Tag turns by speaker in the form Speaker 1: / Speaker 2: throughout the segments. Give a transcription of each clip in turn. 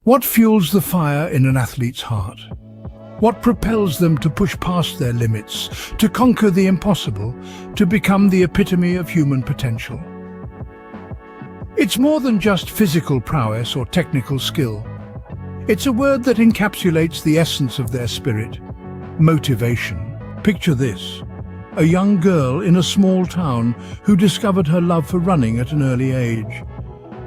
Speaker 1: What fuels the fire in an athlete's heart? What propels them to push past their limits, to conquer the impossible, to become the epitome of human potential? It's more than just physical prowess or technical skill. It's a word that encapsulates the essence of their spirit: motivation. Picture this: a young girl in a small town who discovered her love for running at an early age.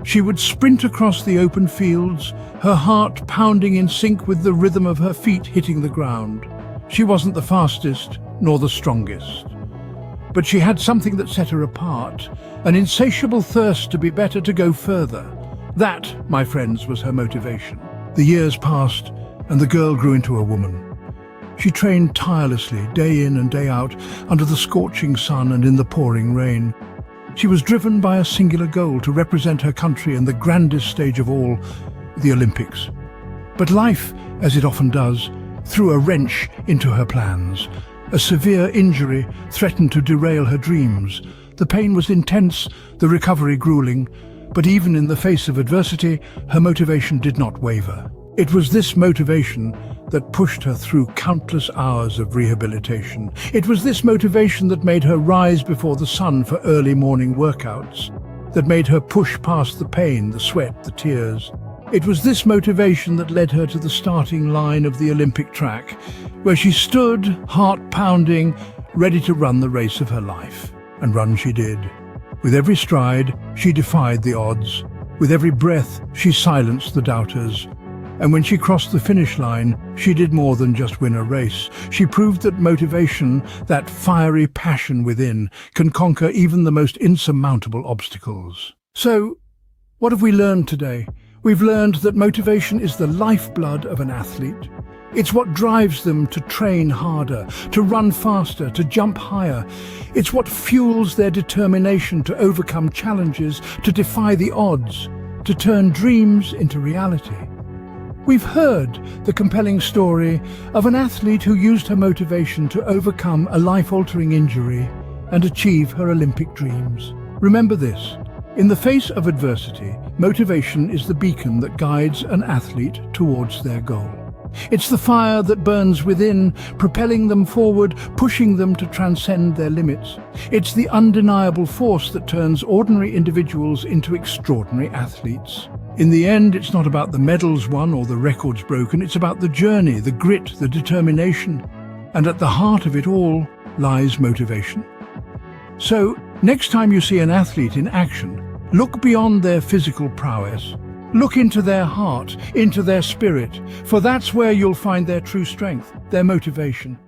Speaker 1: She would sprint across the open fields, her heart pounding in sync with the rhythm of her feet hitting the ground. She wasn't the fastest, nor the strongest. But she had something that set her apart, an insatiable thirst to be better, to go further. That, my friends, was her motivation. The years passed, and the girl grew into a woman. She trained tirelessly, day in and day out, under the scorching sun and in the pouring rain. She was driven by a singular goal: to represent her country in the grandest stage of all, the Olympics. But life, as it often does, threw a wrench into her plans. A severe injury threatened to derail her dreams. The pain was intense, the recovery grueling, but even in the face of adversity, her motivation did not waver. It was this motivation that pushed her through countless hours of rehabilitation. It was this motivation that made her rise before the sun for early morning workouts, that made her push past the pain, the sweat, the tears. It was this motivation that led her to the starting line of the Olympic track, where she stood, heart pounding, ready to run the race of her life. And run she did. With every stride, she defied the odds. With every breath, she silenced the doubters. And when she crossed the finish line, she did more than just win a race. She proved that motivation, that fiery passion within, can conquer even the most insurmountable obstacles. So, what have we learned today? We've learned that motivation is the lifeblood of an athlete. It's what drives them to train harder, to run faster, to jump higher. It's what fuels their determination to overcome challenges, to defy the odds, to turn dreams into reality. We've heard the compelling story of an athlete who used her motivation to overcome a life-altering injury and achieve her Olympic dreams. Remember this: in the face of adversity, motivation is the beacon that guides an athlete towards their goal. It's the fire that burns within, propelling them forward, pushing them to transcend their limits. It's the undeniable force that turns ordinary individuals into extraordinary athletes. In the end, it's not about the medals won or the records broken. It's about the journey, the grit, the determination. And at the heart of it all lies motivation. So, next time you see an athlete in action, look beyond their physical prowess. Look into their heart, into their spirit, for that's where you'll find their true strength, their motivation.